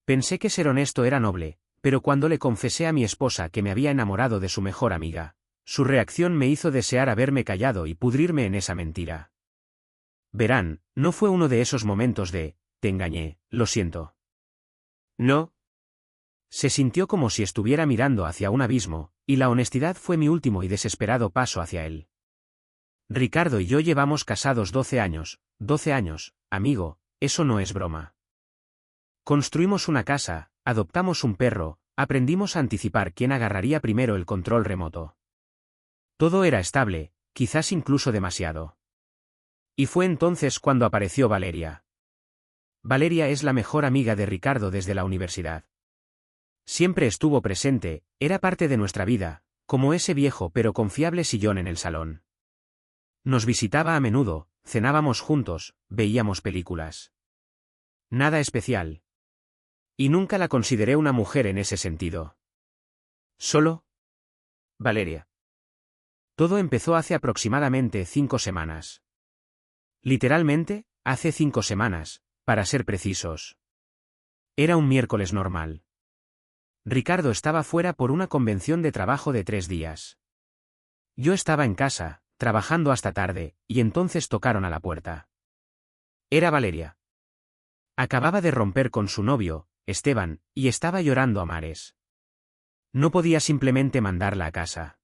Pensé que ser honesto era noble, pero cuando le confesé a mi esposa que me había enamorado de su mejor amiga, su reacción me hizo desear haberme callado y pudrirme en esa mentira. Verán, no fue uno de esos momentos de, te engañé, lo siento. No. Se sintió como si estuviera mirando hacia un abismo, y la honestidad fue mi último y desesperado paso hacia él. Ricardo y yo llevamos casados 12 años, amigo, eso no es broma. Construimos una casa, adoptamos un perro, aprendimos a anticipar quién agarraría primero el control remoto. Todo era estable, quizás incluso demasiado. Y fue entonces cuando apareció Valeria. Valeria es la mejor amiga de Ricardo desde la universidad. Siempre estuvo presente, era parte de nuestra vida, como ese viejo pero confiable sillón en el salón. Nos visitaba a menudo, cenábamos juntos, veíamos películas. Nada especial. Y nunca la consideré una mujer en ese sentido. Solo Valeria. Todo empezó hace aproximadamente 5 semanas. Literalmente, hace 5 semanas, para ser precisos. Era un miércoles normal. Ricardo estaba fuera por una convención de trabajo de 3 días. Yo estaba en casa, trabajando hasta tarde, y entonces tocaron a la puerta. Era Valeria. Acababa de romper con su novio, Esteban, y estaba llorando a mares. No podía simplemente mandarla a casa.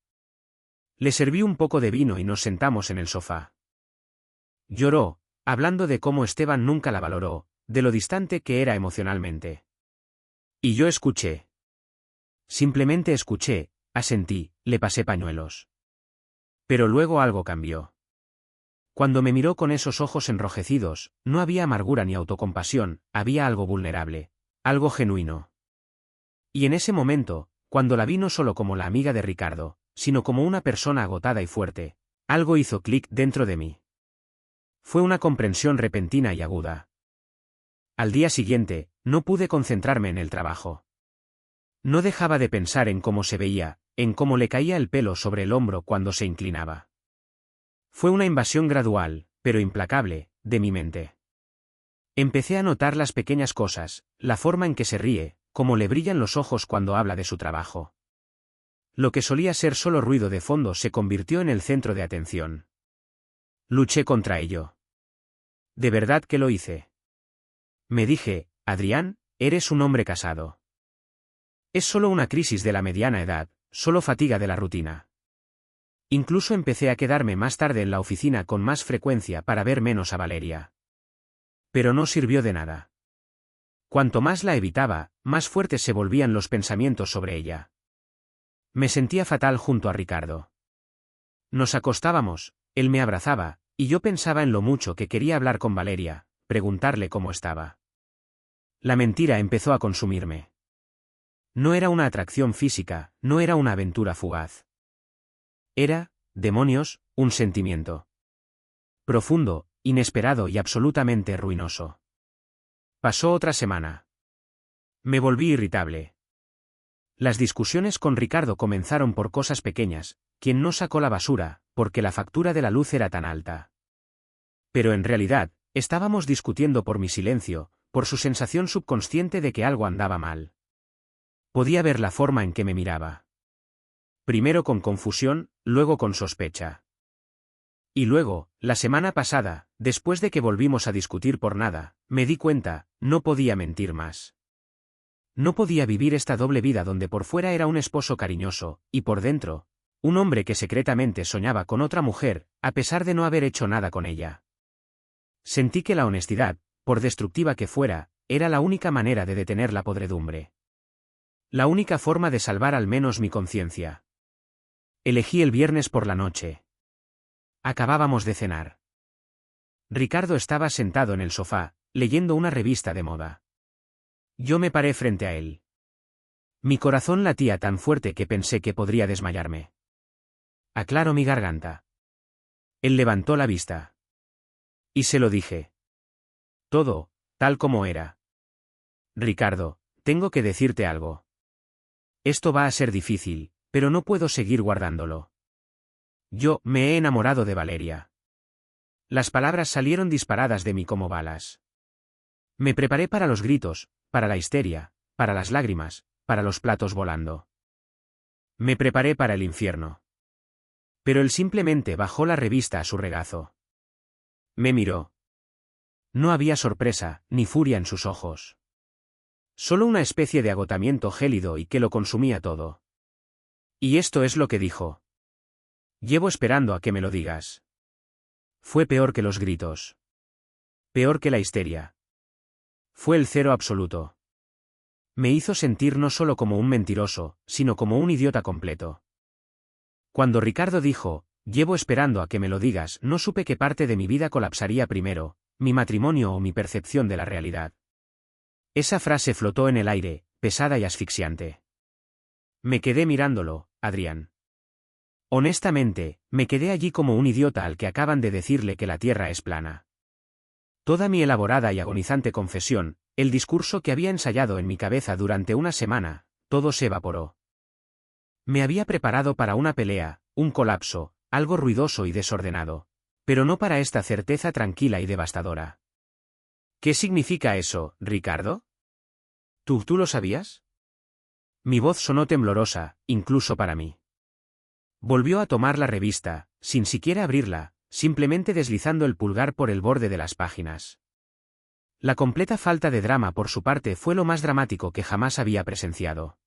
Le serví un poco de vino y nos sentamos en el sofá. Lloró, hablando de cómo Esteban nunca la valoró, de lo distante que era emocionalmente. Y yo escuché. Simplemente escuché, asentí, le pasé pañuelos. Pero luego algo cambió. Cuando me miró con esos ojos enrojecidos, no había amargura ni autocompasión, había algo vulnerable, algo genuino. Y en ese momento, cuando la vi no solo como la amiga de Ricardo, sino como una persona agotada y fuerte, algo hizo clic dentro de mí. Fue una comprensión repentina y aguda. Al día siguiente, no pude concentrarme en el trabajo. No dejaba de pensar en cómo se veía, en cómo le caía el pelo sobre el hombro cuando se inclinaba. Fue una invasión gradual, pero implacable, de mi mente. Empecé a notar las pequeñas cosas, la forma en que se ríe, cómo le brillan los ojos cuando habla de su trabajo. Lo que solía ser solo ruido de fondo se convirtió en el centro de atención. Luché contra ello. De verdad que lo hice. Me dije, Adrián, eres un hombre casado. Es solo una crisis de la mediana edad, solo fatiga de la rutina. Incluso empecé a quedarme más tarde en la oficina con más frecuencia para ver menos a Valeria. Pero no sirvió de nada. Cuanto más la evitaba, más fuertes se volvían los pensamientos sobre ella. Me sentía fatal junto a Ricardo. Nos acostábamos, él me abrazaba, y yo pensaba en lo mucho que quería hablar con Valeria, preguntarle cómo estaba. La mentira empezó a consumirme. No era una atracción física, no era una aventura fugaz. Era, demonios, un sentimiento. Profundo, inesperado y absolutamente ruinoso. Pasó otra semana. Me volví irritable. Las discusiones con Ricardo comenzaron por cosas pequeñas, quien no sacó la basura, porque la factura de la luz era tan alta. Pero en realidad, estábamos discutiendo por mi silencio, por su sensación subconsciente de que algo andaba mal. Podía ver la forma en que me miraba. Primero con confusión, luego con sospecha. Y luego, la semana pasada, después de que volvimos a discutir por nada, me di cuenta, no podía mentir más. No podía vivir esta doble vida donde por fuera era un esposo cariñoso, y por dentro, un hombre que secretamente soñaba con otra mujer, a pesar de no haber hecho nada con ella. Sentí que la honestidad, por destructiva que fuera, era la única manera de detener la podredumbre. La única forma de salvar al menos mi conciencia. Elegí el viernes por la noche. Acabábamos de cenar. Ricardo estaba sentado en el sofá, leyendo una revista de moda. Yo me paré frente a él. Mi corazón latía tan fuerte que pensé que podría desmayarme. Aclaró mi garganta. Él levantó la vista. Y se lo dije. Todo, tal como era. Ricardo, tengo que decirte algo. Esto va a ser difícil, pero no puedo seguir guardándolo. Yo me he enamorado de Valeria. Las palabras salieron disparadas de mí como balas. Me preparé para los gritos, para la histeria, para las lágrimas, para los platos volando. Me preparé para el infierno. Pero él simplemente bajó la revista a su regazo. Me miró. No había sorpresa, ni furia en sus ojos. Solo una especie de agotamiento gélido y que lo consumía todo. Y esto es lo que dijo. Llevo esperando a que me lo digas. Fue peor que los gritos. Peor que la histeria. Fue el cero absoluto. Me hizo sentir no solo como un mentiroso, sino como un idiota completo. Cuando Ricardo dijo, llevo esperando a que me lo digas, no supe qué parte de mi vida colapsaría primero, mi matrimonio o mi percepción de la realidad. Esa frase flotó en el aire, pesada y asfixiante. Me quedé mirándolo, Adrián. Honestamente, me quedé allí como un idiota al que acaban de decirle que la Tierra es plana. Toda mi elaborada y agonizante confesión, el discurso que había ensayado en mi cabeza durante una semana, todo se evaporó. Me había preparado para una pelea, un colapso, algo ruidoso y desordenado. Pero no para esta certeza tranquila y devastadora. ¿Qué significa eso, Ricardo? ¿Tú lo sabías? Mi voz sonó temblorosa, incluso para mí. Volvió a tomar la revista, sin siquiera abrirla, simplemente deslizando el pulgar por el borde de las páginas. La completa falta de drama por su parte fue lo más dramático que jamás había presenciado.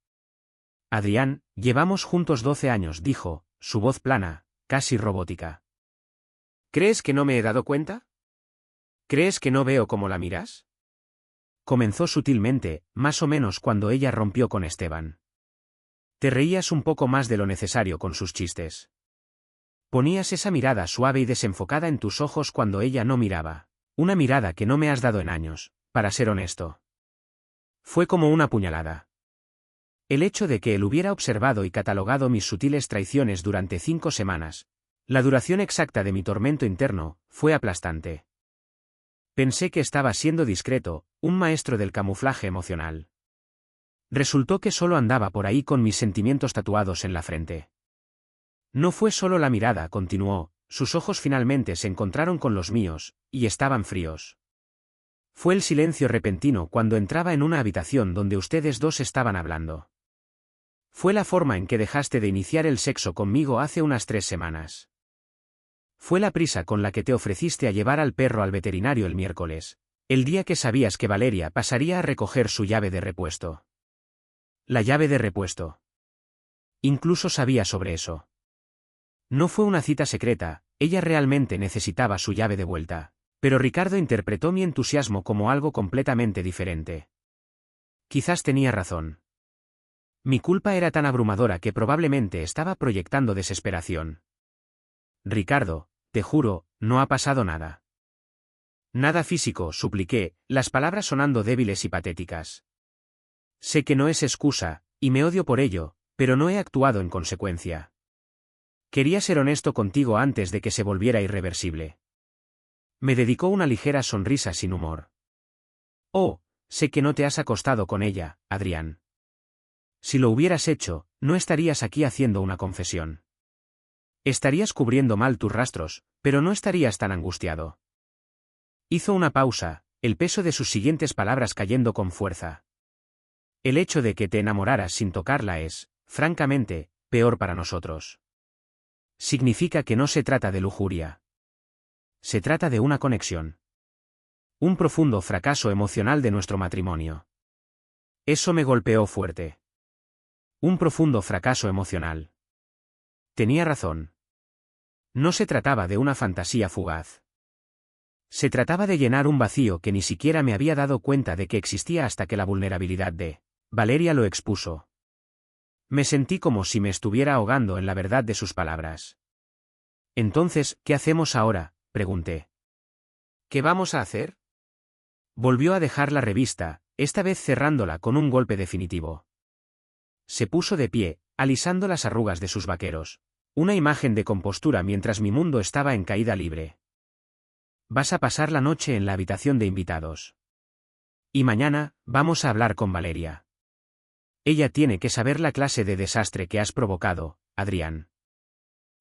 Adrián, llevamos juntos 12 años, dijo, su voz plana, casi robótica. ¿Crees que no me he dado cuenta? ¿Crees que no veo cómo la miras? Comenzó sutilmente, más o menos cuando ella rompió con Esteban. Te reías un poco más de lo necesario con sus chistes. Ponías esa mirada suave y desenfocada en tus ojos cuando ella no miraba. Una mirada que no me has dado en años, para ser honesto. Fue como una puñalada. El hecho de que él hubiera observado y catalogado mis sutiles traiciones durante 5 semanas, la duración exacta de mi tormento interno, fue aplastante. Pensé que estaba siendo discreto, un maestro del camuflaje emocional. Resultó que solo andaba por ahí con mis sentimientos tatuados en la frente. No fue solo la mirada, continuó, sus ojos finalmente se encontraron con los míos, y estaban fríos. Fue el silencio repentino cuando entraba en una habitación donde ustedes dos estaban hablando. Fue la forma en que dejaste de iniciar el sexo conmigo hace unas 3 semanas. Fue la prisa con la que te ofreciste a llevar al perro al veterinario el miércoles, el día que sabías que Valeria pasaría a recoger su llave de repuesto. La llave de repuesto. Incluso sabía sobre eso. No fue una cita secreta, ella realmente necesitaba su llave de vuelta, pero Ricardo interpretó mi entusiasmo como algo completamente diferente. Quizás tenía razón. Mi culpa era tan abrumadora que probablemente estaba proyectando desesperación. Ricardo, te juro, no ha pasado nada. Nada físico, supliqué, las palabras sonando débiles y patéticas. Sé que no es excusa, y me odio por ello, pero no he actuado en consecuencia. Quería ser honesto contigo antes de que se volviera irreversible. Me dedicó una ligera sonrisa sin humor. Oh, sé que no te has acostado con ella, Adrián. Si lo hubieras hecho, no estarías aquí haciendo una confesión. Estarías cubriendo mal tus rastros, pero no estarías tan angustiado. Hizo una pausa, el peso de sus siguientes palabras cayendo con fuerza. El hecho de que te enamoraras sin tocarla es, francamente, peor para nosotros. Significa que no se trata de lujuria. Se trata de una conexión. Un profundo fracaso emocional de nuestro matrimonio. Eso me golpeó fuerte. Un profundo fracaso emocional. Tenía razón. No se trataba de una fantasía fugaz. Se trataba de llenar un vacío que ni siquiera me había dado cuenta de que existía hasta que la vulnerabilidad de Valeria lo expuso. Me sentí como si me estuviera ahogando en la verdad de sus palabras. Entonces, ¿qué hacemos ahora?, pregunté. ¿Qué vamos a hacer? Volvió a dejar la revista, esta vez cerrándola con un golpe definitivo. Se puso de pie, alisando las arrugas de sus vaqueros. Una imagen de compostura mientras mi mundo estaba en caída libre. Vas a pasar la noche en la habitación de invitados. Y mañana, vamos a hablar con Valeria. Ella tiene que saber la clase de desastre que has provocado, Adrián.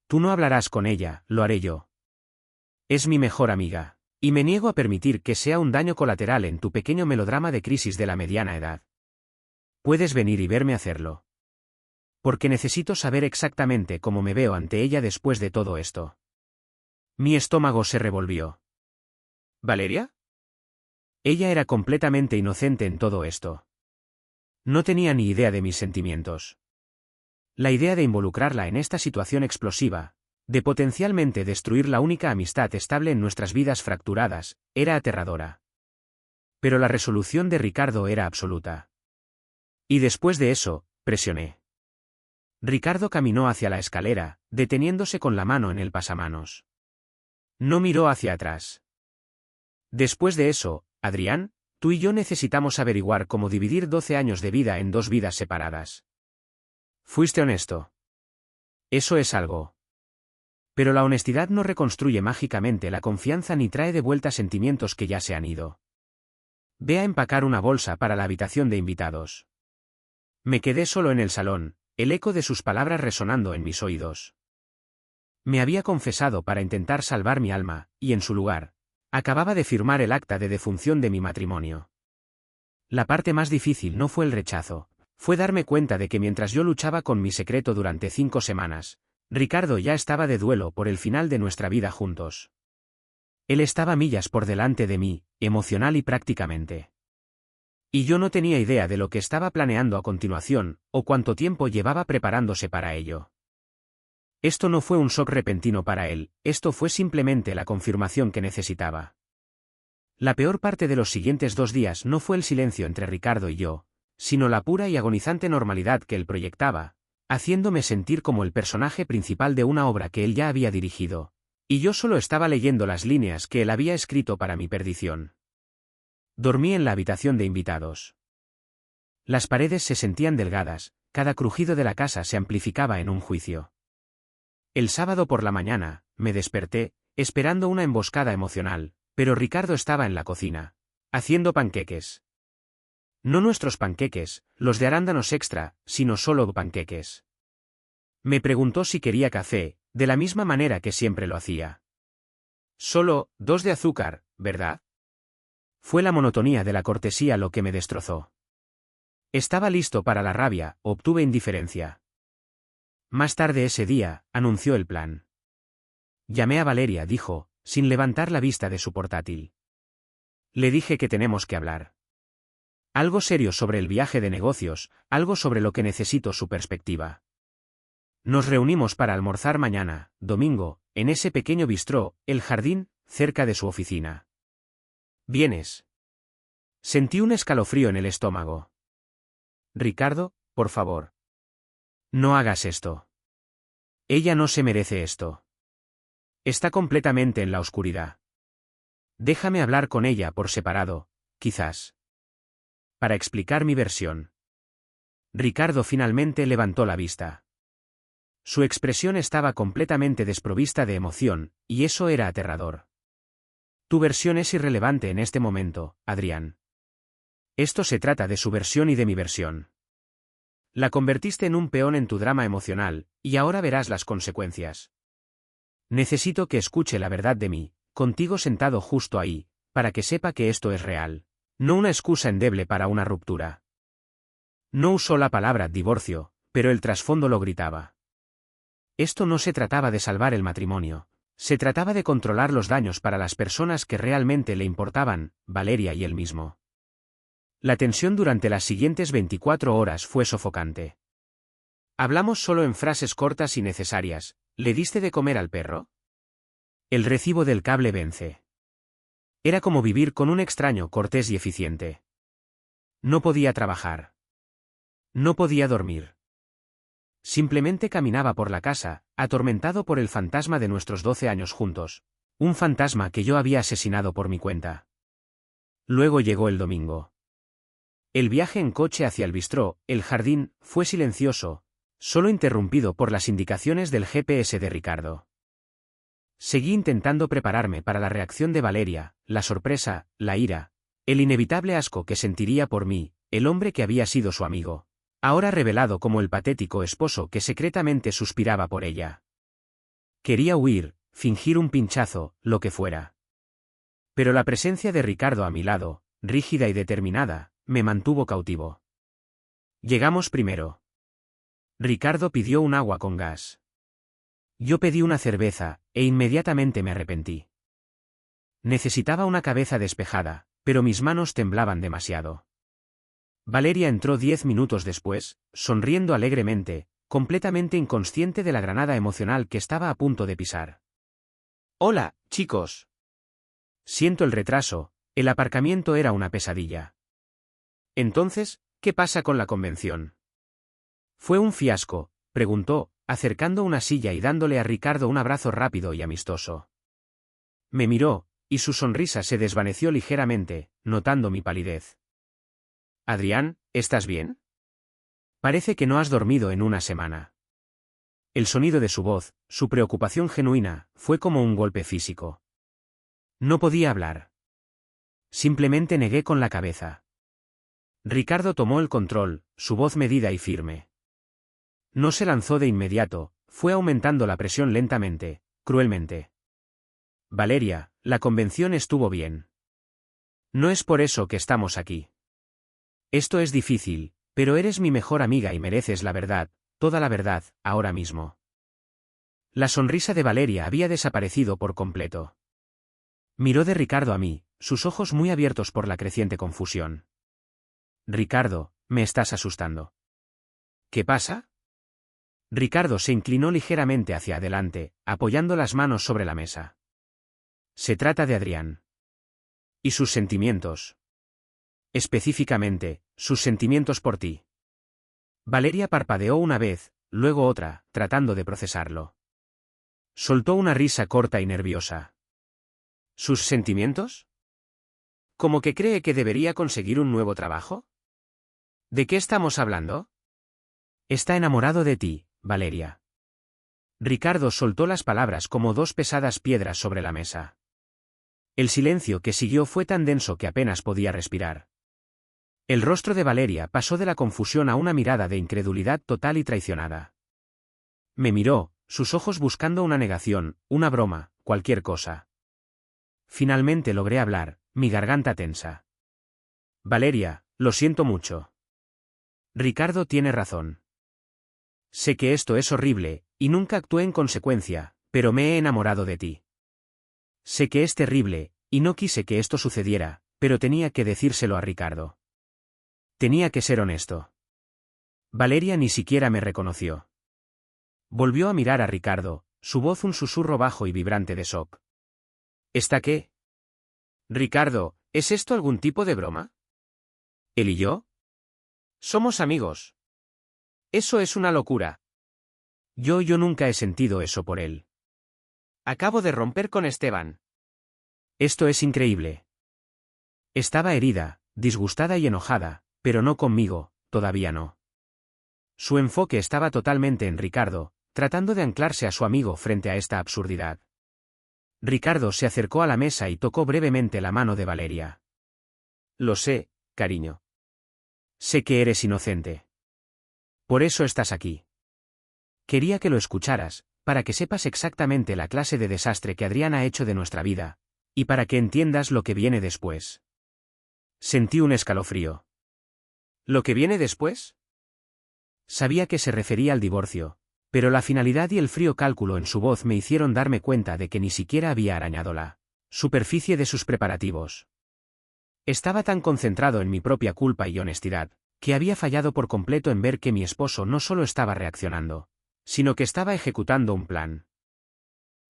Tú no hablarás con ella, lo haré yo. Es mi mejor amiga, Y me niego a permitir que sea un daño colateral en tu pequeño melodrama de crisis de la mediana edad. Puedes venir y verme hacerlo. Porque necesito saber exactamente cómo me veo ante ella después de todo esto. Mi estómago se revolvió. ¿Valeria? Ella era completamente inocente en todo esto. No tenía ni idea de mis sentimientos. La idea de involucrarla en esta situación explosiva, de potencialmente destruir la única amistad estable en nuestras vidas fracturadas, era aterradora. Pero la resolución de Ricardo era absoluta. Y después de eso, presioné. Ricardo caminó hacia la escalera, deteniéndose con la mano en el pasamanos. No miró hacia atrás. Después de eso, Adrián, tú y yo necesitamos averiguar cómo dividir 12 años de vida en 2 vidas separadas. Fuiste honesto. Eso es algo. Pero la honestidad no reconstruye mágicamente la confianza ni trae de vuelta sentimientos que ya se han ido. Ve a empacar una bolsa para la habitación de invitados. Me quedé solo en el salón, el eco de sus palabras resonando en mis oídos. Me había confesado para intentar salvar mi alma, y en su lugar, acababa de firmar el acta de defunción de mi matrimonio. La parte más difícil no fue el rechazo, fue darme cuenta de que mientras yo luchaba con mi secreto durante 5 semanas, Ricardo ya estaba de duelo por el final de nuestra vida juntos. Él estaba millas por delante de mí, emocional y prácticamente. Y yo no tenía idea de lo que estaba planeando a continuación, o cuánto tiempo llevaba preparándose para ello. Esto no fue un shock repentino para él, esto fue simplemente la confirmación que necesitaba. La peor parte de los siguientes 2 días no fue el silencio entre Ricardo y yo, sino la pura y agonizante normalidad que él proyectaba, haciéndome sentir como el personaje principal de una obra que él ya había dirigido, y yo solo estaba leyendo las líneas que él había escrito para mi perdición. Dormí en la habitación de invitados. Las paredes se sentían delgadas, cada crujido de la casa se amplificaba en un juicio. El sábado por la mañana, me desperté, esperando una emboscada emocional, pero Ricardo estaba en la cocina, haciendo panqueques. No nuestros panqueques, los de arándanos extra, sino solo panqueques. Me preguntó si quería café, de la misma manera que siempre lo hacía. Solo 2 de azúcar, ¿verdad? Fue la monotonía de la cortesía lo que me destrozó. Estaba listo para la rabia, obtuve indiferencia. Más tarde ese día, anunció el plan. Llamé a Valeria, dijo, sin levantar la vista de su portátil. Le dije que tenemos que hablar. Algo serio sobre el viaje de negocios, algo sobre lo que necesito su perspectiva. Nos reunimos para almorzar mañana, domingo, en ese pequeño bistró, El Jardín, cerca de su oficina. ¿Vienes? Sentí un escalofrío en el estómago. Ricardo, por favor. No hagas esto. Ella no se merece esto. Está completamente en la oscuridad. Déjame hablar con ella por separado, quizás. Para explicar mi versión. Ricardo finalmente levantó la vista. Su expresión estaba completamente desprovista de emoción, y eso era aterrador. Tu versión es irrelevante en este momento, Adrián. Esto se trata de su versión y de mi versión. La convertiste en un peón en tu drama emocional, y ahora verás las consecuencias. Necesito que escuche la verdad de mí, contigo sentado justo ahí, para que sepa que esto es real, no una excusa endeble para una ruptura. No usó la palabra divorcio, pero el trasfondo lo gritaba. Esto no se trataba de salvar el matrimonio, se trataba de controlar los daños para las personas que realmente le importaban, Valeria y él mismo. La tensión durante las siguientes 24 horas fue sofocante. Hablamos solo en frases cortas y necesarias. ¿Le diste de comer al perro? El recibo del cable vence. Era como vivir con un extraño cortés y eficiente. No podía trabajar. No podía dormir. Simplemente caminaba por la casa, atormentado por el fantasma de nuestros 12 años juntos, un fantasma que yo había asesinado por mi cuenta. Luego llegó el domingo. El viaje en coche hacia el bistró, El Jardín, fue silencioso, solo interrumpido por las indicaciones del GPS de Ricardo. Seguí intentando prepararme para la reacción de Valeria, la sorpresa, la ira, el inevitable asco que sentiría por mí, el hombre que había sido su amigo, ahora revelado como el patético esposo que secretamente suspiraba por ella. Quería huir, fingir un pinchazo, lo que fuera. Pero la presencia de Ricardo a mi lado, rígida y determinada, me mantuvo cautivo. Llegamos primero. Ricardo pidió un agua con gas. Yo pedí una cerveza, e inmediatamente me arrepentí. Necesitaba una cabeza despejada, pero mis manos temblaban demasiado. Valeria entró 10 minutos después, sonriendo alegremente, completamente inconsciente de la granada emocional que estaba a punto de pisar. «Hola, chicos». Siento el retraso, el aparcamiento era una pesadilla. Entonces, ¿qué pasa con la convención? ¿Fue un fiasco?, preguntó, acercando una silla y dándole a Ricardo un abrazo rápido y amistoso. Me miró, y su sonrisa se desvaneció ligeramente, notando mi palidez. Adrián, ¿estás bien? Parece que no has dormido en una semana. El sonido de su voz, su preocupación genuina, fue como un golpe físico. No podía hablar. Simplemente negué con la cabeza. Ricardo tomó el control, su voz medida y firme. No se lanzó de inmediato, fue aumentando la presión lentamente, cruelmente. Valeria, la convención estuvo bien. No es por eso que estamos aquí. Esto es difícil, pero eres mi mejor amiga y mereces la verdad, toda la verdad, ahora mismo. La sonrisa de Valeria había desaparecido por completo. Miró de Ricardo a mí, sus ojos muy abiertos por la creciente confusión. Ricardo, me estás asustando. ¿Qué pasa? Ricardo se inclinó ligeramente hacia adelante, apoyando las manos sobre la mesa. Se trata de Adrián. ¿Y sus sentimientos? Específicamente, sus sentimientos por ti. Valeria parpadeó una vez, luego otra, tratando de procesarlo. Soltó una risa corta y nerviosa. ¿Sus sentimientos? ¿Cómo que cree que debería conseguir un nuevo trabajo? ¿De qué estamos hablando? Está enamorado de ti, Valeria. Ricardo soltó las palabras como dos pesadas piedras sobre la mesa. El silencio que siguió fue tan denso que apenas podía respirar. El rostro de Valeria pasó de la confusión a una mirada de incredulidad total y traicionada. Me miró, sus ojos buscando una negación, una broma, cualquier cosa. Finalmente logré hablar, mi garganta tensa. Valeria, lo siento mucho. Ricardo tiene razón. Sé que esto es horrible, y nunca actué en consecuencia, pero me he enamorado de ti. Sé que es terrible, y no quise que esto sucediera, pero tenía que decírselo a Ricardo. Tenía que ser honesto. Valeria ni siquiera me reconoció. Volvió a mirar a Ricardo, su voz un susurro bajo y vibrante de shock. ¿Está qué? Ricardo, ¿es esto algún tipo de broma? ¿Él y yo? Somos amigos. Eso es una locura. Yo nunca he sentido eso por él. Acabo de romper con Esteban. Esto es increíble. Estaba herida, disgustada y enojada, pero no conmigo, todavía no. Su enfoque estaba totalmente en Ricardo, tratando de anclarse a su amigo frente a esta absurdidad. Ricardo se acercó a la mesa y tocó brevemente la mano de Valeria. Lo sé, cariño. Sé que eres inocente. Por eso estás aquí. Quería que lo escucharas, para que sepas exactamente la clase de desastre que Adrián ha hecho de nuestra vida, y para que entiendas lo que viene después. Sentí un escalofrío. ¿Lo que viene después? Sabía que se refería al divorcio, pero la finalidad y el frío cálculo en su voz me hicieron darme cuenta de que ni siquiera había arañado la superficie de sus preparativos. Estaba tan concentrado en mi propia culpa y honestidad, que había fallado por completo en ver que mi esposo no solo estaba reaccionando, sino que estaba ejecutando un plan.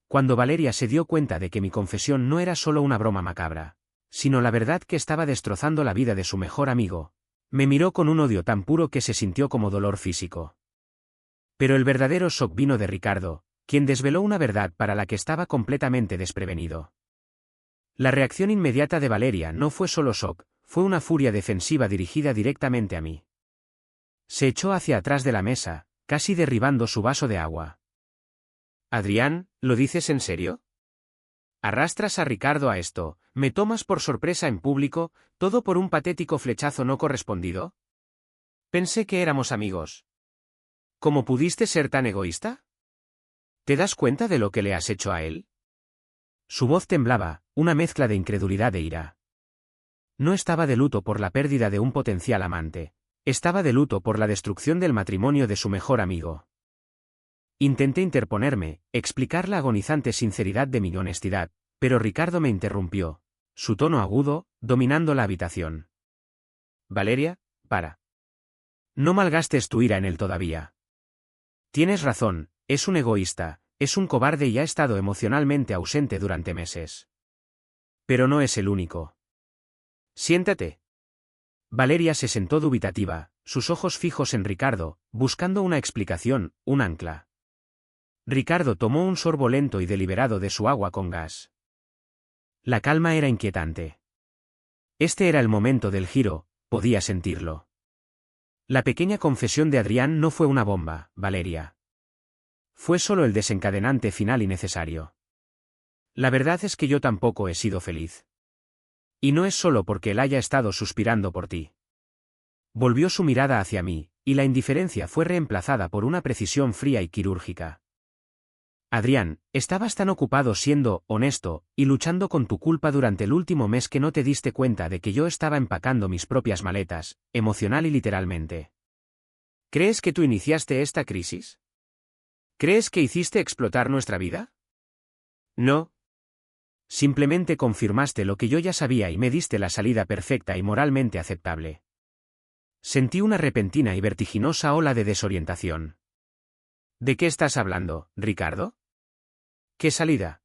Cuando Valeria se dio cuenta de que mi confesión no era solo una broma macabra, sino la verdad que estaba destrozando la vida de su mejor amigo, me miró con un odio tan puro que se sintió como dolor físico. Pero el verdadero shock vino de Ricardo, quien desveló una verdad para la que estaba completamente desprevenido. La reacción inmediata de Valeria no fue solo shock, fue una furia defensiva dirigida directamente a mí. Se echó hacia atrás de la mesa, casi derribando su vaso de agua. Adrián, ¿lo dices en serio? Arrastras a Ricardo a esto, me tomas por sorpresa en público, todo por un patético flechazo no correspondido. Pensé que éramos amigos. ¿Cómo pudiste ser tan egoísta? ¿Te das cuenta de lo que le has hecho a él? Su voz temblaba, una mezcla de incredulidad e ira. No estaba de luto por la pérdida de un potencial amante. Estaba de luto por la destrucción del matrimonio de su mejor amigo. Intenté interponerme, explicar la agonizante sinceridad de mi honestidad, pero Ricardo me interrumpió, su tono agudo, dominando la habitación. Valeria, para. No malgastes tu ira en él todavía. Tienes razón, es un egoísta, es un cobarde y ha estado emocionalmente ausente durante meses. Pero no es el único. Siéntate. Valeria se sentó dubitativa, sus ojos fijos en Ricardo, buscando una explicación, un ancla. Ricardo tomó un sorbo lento y deliberado de su agua con gas. La calma era inquietante. Este era el momento del giro, podía sentirlo. La pequeña confesión de Adrián no fue una bomba, Valeria. Fue solo el desencadenante final y necesario. La verdad es que yo tampoco he sido feliz. Y no es solo porque él haya estado suspirando por ti. Volvió su mirada hacia mí, y la indiferencia fue reemplazada por una precisión fría y quirúrgica. Adrián, estabas tan ocupado siendo honesto y luchando con tu culpa durante el último mes que no te diste cuenta de que yo estaba empacando mis propias maletas, emocional y literalmente. ¿Crees que tú iniciaste esta crisis? ¿Crees que hiciste explotar nuestra vida? No. Simplemente confirmaste lo que yo ya sabía y me diste la salida perfecta y moralmente aceptable. Sentí una repentina y vertiginosa ola de desorientación. ¿De qué estás hablando, Ricardo? ¿Qué salida?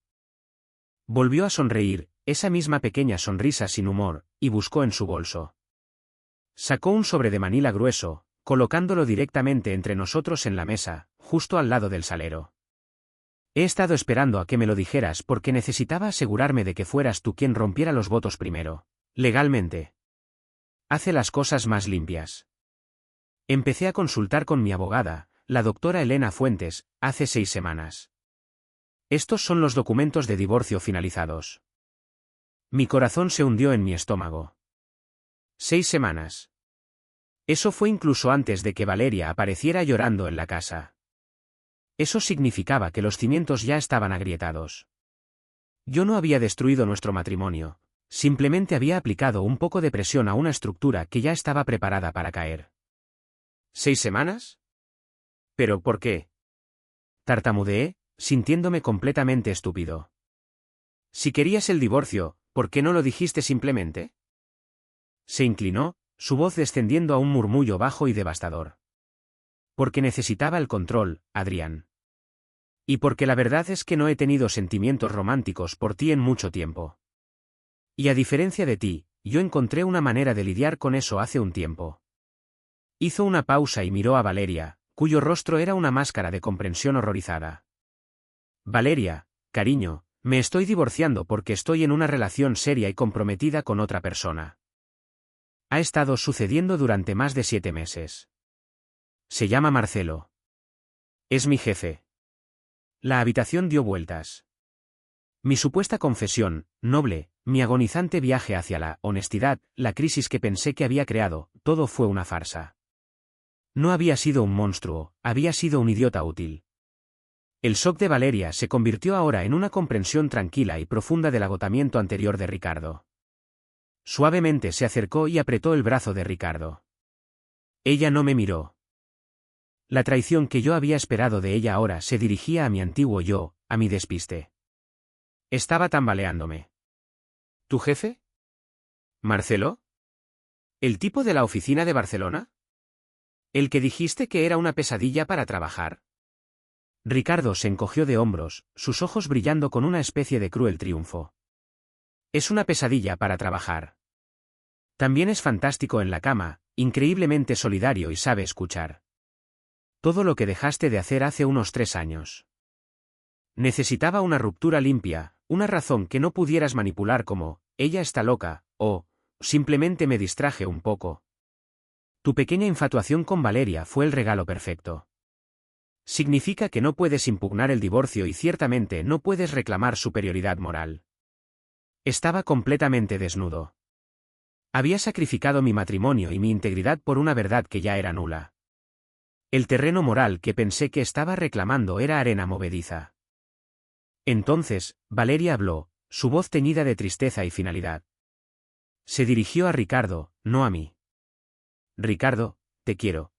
Volvió a sonreír, esa misma pequeña sonrisa sin humor, y buscó en su bolso. Sacó un sobre de manila grueso, colocándolo directamente entre nosotros en la mesa, justo al lado del salero. He estado esperando a que me lo dijeras porque necesitaba asegurarme de que fueras tú quien rompiera los votos primero. Legalmente. Hace las cosas más limpias. Empecé a consultar con mi abogada, la doctora Elena Fuentes, hace 6 semanas. Estos son los documentos de divorcio finalizados. Mi corazón se hundió en mi estómago. 6 semanas. Eso fue incluso antes de que Valeria apareciera llorando en la casa. Eso significaba que los cimientos ya estaban agrietados. Yo no había destruido nuestro matrimonio, simplemente había aplicado un poco de presión a una estructura que ya estaba preparada para caer. ¿6 semanas? ¿Pero por qué? Tartamudeé, sintiéndome completamente estúpido. Si querías el divorcio, ¿por qué no lo dijiste simplemente? Se inclinó, su voz descendiendo a un murmullo bajo y devastador. Porque necesitaba el control, Adrián. Y porque la verdad es que no he tenido sentimientos románticos por ti en mucho tiempo. Y a diferencia de ti, yo encontré una manera de lidiar con eso hace un tiempo. Hizo una pausa y miró a Valeria, cuyo rostro era una máscara de comprensión horrorizada. Valeria, cariño, me estoy divorciando porque estoy en una relación seria y comprometida con otra persona. Ha estado sucediendo durante más de 7 meses. Se llama Marcelo. Es mi jefe. La habitación dio vueltas. Mi supuesta confesión, noble, mi agonizante viaje hacia la honestidad, la crisis que pensé que había creado, todo fue una farsa. No había sido un monstruo, había sido un idiota útil. El shock de Valeria se convirtió ahora en una comprensión tranquila y profunda del agotamiento anterior de Ricardo. Suavemente se acercó y apretó el brazo de Ricardo. Ella no me miró. La traición que yo había esperado de ella ahora se dirigía a mi antiguo yo, a mi despiste. Estaba tambaleándome. ¿Tu jefe? ¿Marcelo? ¿El tipo de la oficina de Barcelona? ¿El que dijiste que era una pesadilla para trabajar? Ricardo se encogió de hombros, sus ojos brillando con una especie de cruel triunfo. Es una pesadilla para trabajar. También es fantástico en la cama, increíblemente solidario y sabe escuchar. Todo lo que dejaste de hacer hace unos 3 años. Necesitaba una ruptura limpia, una razón que no pudieras manipular como, ella está loca, o, simplemente me distraje un poco. Tu pequeña infatuación con Valeria fue el regalo perfecto. Significa que no puedes impugnar el divorcio y ciertamente no puedes reclamar superioridad moral. Estaba completamente desnudo. Había sacrificado mi matrimonio y mi integridad por una verdad que ya era nula. El terreno moral que pensé que estaba reclamando era arena movediza. Entonces, Valeria habló, su voz teñida de tristeza y finalidad. Se dirigió a Ricardo, no a mí. Ricardo, te quiero.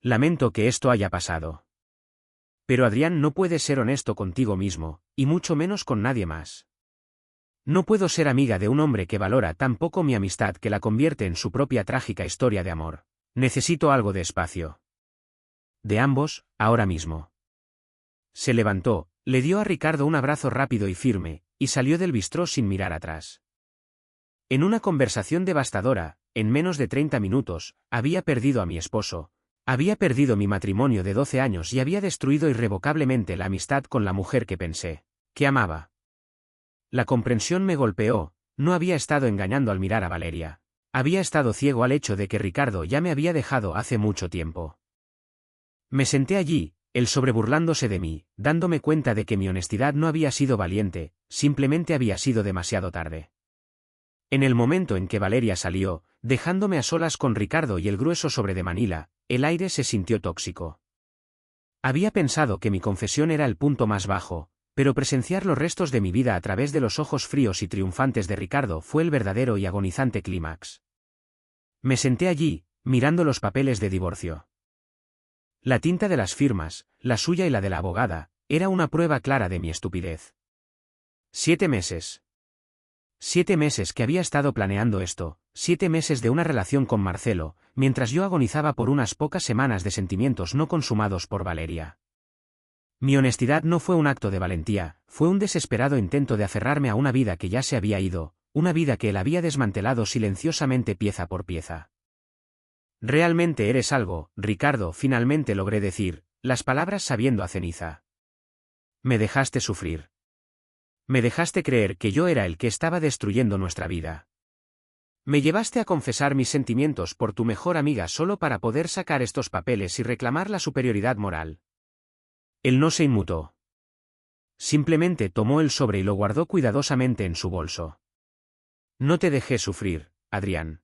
Lamento que esto haya pasado. Pero Adrián, no puedes ser honesto contigo mismo, y mucho menos con nadie más. No puedo ser amiga de un hombre que valora tan poco mi amistad que la convierte en su propia trágica historia de amor. Necesito algo de espacio. De ambos, ahora mismo. Se levantó, le dio a Ricardo un abrazo rápido y firme, y salió del bistró sin mirar atrás. En una conversación devastadora, en menos de 30 minutos, había perdido a mi esposo, había perdido mi matrimonio de 12 años y había destruido irrevocablemente la amistad con la mujer que pensé que amaba. La comprensión me golpeó, no había estado engañando al mirar a Valeria. Había estado ciego al hecho de que Ricardo ya me había dejado hace mucho tiempo. Me senté allí, él sobreburlándose de mí, dándome cuenta de que mi honestidad no había sido valiente, simplemente había sido demasiado tarde. En el momento en que Valeria salió, dejándome a solas con Ricardo y el grueso sobre de Manila, el aire se sintió tóxico. Había pensado que mi confesión era el punto más bajo, pero presenciar los restos de mi vida a través de los ojos fríos y triunfantes de Ricardo fue el verdadero y agonizante clímax. Me senté allí, mirando los papeles de divorcio. La tinta de las firmas, la suya y la de la abogada, era una prueba clara de mi estupidez. 7 meses. 7 meses que había estado planeando esto, 7 meses de una relación con Marcelo, mientras yo agonizaba por unas pocas semanas de sentimientos no consumados por Valeria. Mi honestidad no fue un acto de valentía, fue un desesperado intento de aferrarme a una vida que ya se había ido, una vida que él había desmantelado silenciosamente pieza por pieza. Realmente eres algo, Ricardo, finalmente logré decir, las palabras sabiendo a ceniza. Me dejaste sufrir. Me dejaste creer que yo era el que estaba destruyendo nuestra vida. Me llevaste a confesar mis sentimientos por tu mejor amiga solo para poder sacar estos papeles y reclamar la superioridad moral. Él no se inmutó. Simplemente tomó el sobre y lo guardó cuidadosamente en su bolso. No te dejé sufrir, Adrián.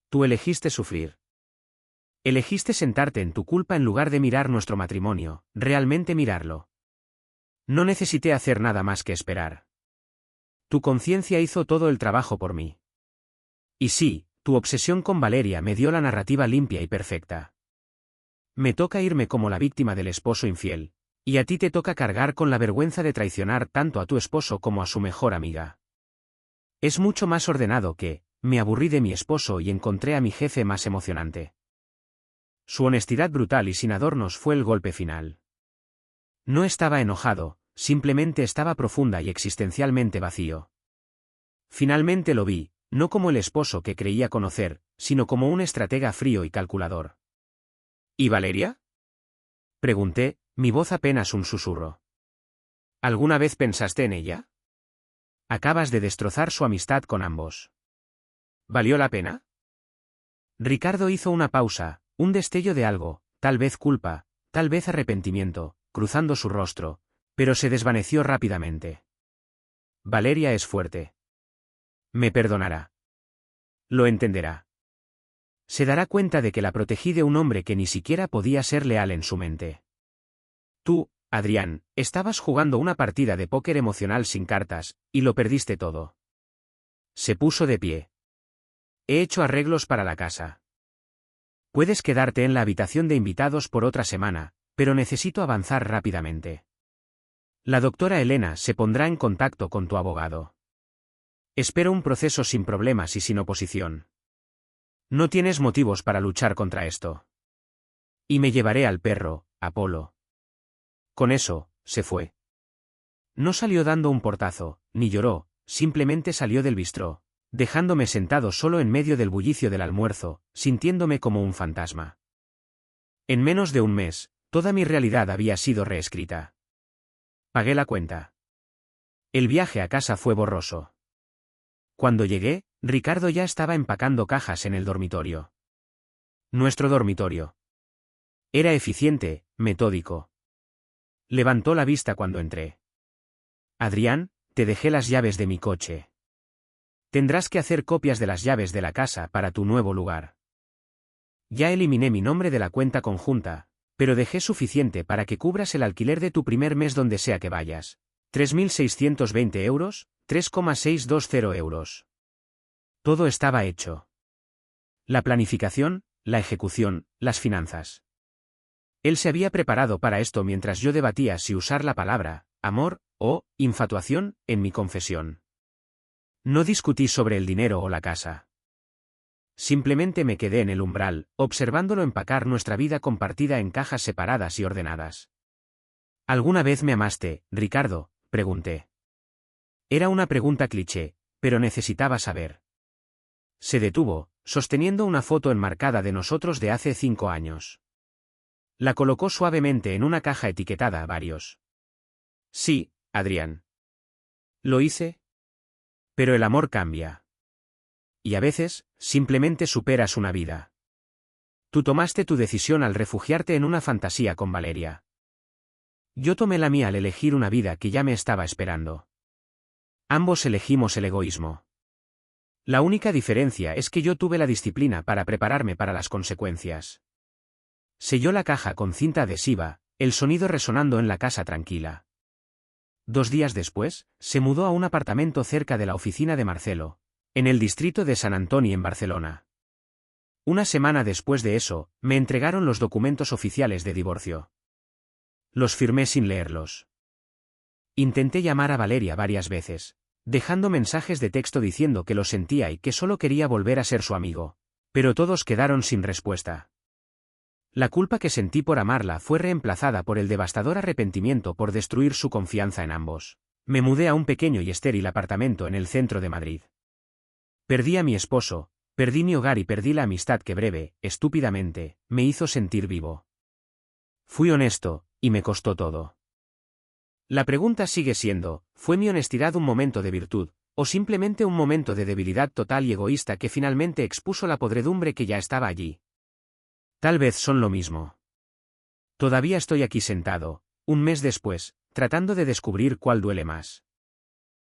Tú elegiste sufrir. Elegiste sentarte en tu culpa en lugar de mirar nuestro matrimonio, realmente mirarlo. No necesité hacer nada más que esperar. Tu conciencia hizo todo el trabajo por mí. Y sí, tu obsesión con Valeria me dio la narrativa limpia y perfecta. Me toca irme como la víctima del esposo infiel, y a ti te toca cargar con la vergüenza de traicionar tanto a tu esposo como a su mejor amiga. Es mucho más ordenado que, me aburrí de mi esposo y encontré a mi jefe más emocionante. Su honestidad brutal y sin adornos fue el golpe final. No estaba enojado, simplemente estaba profunda y existencialmente vacío. Finalmente lo vi, no como el esposo que creía conocer, sino como un estratega frío y calculador. ¿Y Valeria? Pregunté, mi voz apenas un susurro. ¿Alguna vez pensaste en ella? Acabas de destrozar su amistad con ambos. ¿Valió la pena? Ricardo hizo una pausa, un destello de algo, tal vez culpa, tal vez arrepentimiento, cruzando su rostro, pero se desvaneció rápidamente. Valeria es fuerte. Me perdonará. Lo entenderá. Se dará cuenta de que la protegí de un hombre que ni siquiera podía ser leal en su mente. Tú, Adrián, estabas jugando una partida de póker emocional sin cartas, y lo perdiste todo. Se puso de pie. He hecho arreglos para la casa. Puedes quedarte en la habitación de invitados por otra semana, pero necesito avanzar rápidamente. La doctora Elena se pondrá en contacto con tu abogado. Espero un proceso sin problemas y sin oposición. No tienes motivos para luchar contra esto. Y me llevaré al perro, Apolo. Con eso, se fue. No salió dando un portazo, ni lloró, simplemente salió del bistró, dejándome sentado solo en medio del bullicio del almuerzo, sintiéndome como un fantasma. En menos de un mes, toda mi realidad había sido reescrita. Pagué la cuenta. El viaje a casa fue borroso. Cuando llegué, Ricardo ya estaba empacando cajas en el dormitorio. Nuestro dormitorio. Era eficiente, metódico. Levantó la vista cuando entré. Adrián, te dejé las llaves de mi coche. Tendrás que hacer copias de las llaves de la casa para tu nuevo lugar. Ya eliminé mi nombre de la cuenta conjunta, pero dejé suficiente para que cubras el alquiler de tu primer mes donde sea que vayas. 3.620 euros, 3,620 euros. Todo estaba hecho. La planificación, la ejecución, las finanzas. Él se había preparado para esto mientras yo debatía si usar la palabra amor o infatuación en mi confesión. No discutí sobre el dinero o la casa. Simplemente me quedé en el umbral, observándolo empacar nuestra vida compartida en cajas separadas y ordenadas. ¿Alguna vez me amaste, Ricardo?, pregunté. Era una pregunta cliché, pero necesitaba saber. Se detuvo, sosteniendo una foto enmarcada de nosotros de hace 5 años. La colocó suavemente en una caja etiquetada a varios. Sí, Adrián. ¿Lo hice? Pero el amor cambia. Y a veces, simplemente superas una vida. Tú tomaste tu decisión al refugiarte en una fantasía con Valeria. Yo tomé la mía al elegir una vida que ya me estaba esperando. Ambos elegimos el egoísmo. La única diferencia es que yo tuve la disciplina para prepararme para las consecuencias. Selló la caja con cinta adhesiva, el sonido resonando en la casa tranquila. 2 días después, se mudó a un apartamento cerca de la oficina de Marcelo, en el distrito de San Antoni en Barcelona. Una semana después de eso, me entregaron los documentos oficiales de divorcio. Los firmé sin leerlos. Intenté llamar a Valeria varias veces, dejando mensajes de texto diciendo que lo sentía y que solo quería volver a ser su amigo, pero todos quedaron sin respuesta. La culpa que sentí por amarla fue reemplazada por el devastador arrepentimiento por destruir su confianza en ambos. Me mudé a un pequeño y estéril apartamento en el centro de Madrid. Perdí a mi esposo, perdí mi hogar y perdí la amistad que breve, estúpidamente, me hizo sentir vivo. Fui honesto, y me costó todo. La pregunta sigue siendo, ¿fue mi honestidad un momento de virtud, o simplemente un momento de debilidad total y egoísta que finalmente expuso la podredumbre que ya estaba allí? Tal vez son lo mismo. Todavía estoy aquí sentado, un mes después, tratando de descubrir cuál duele más.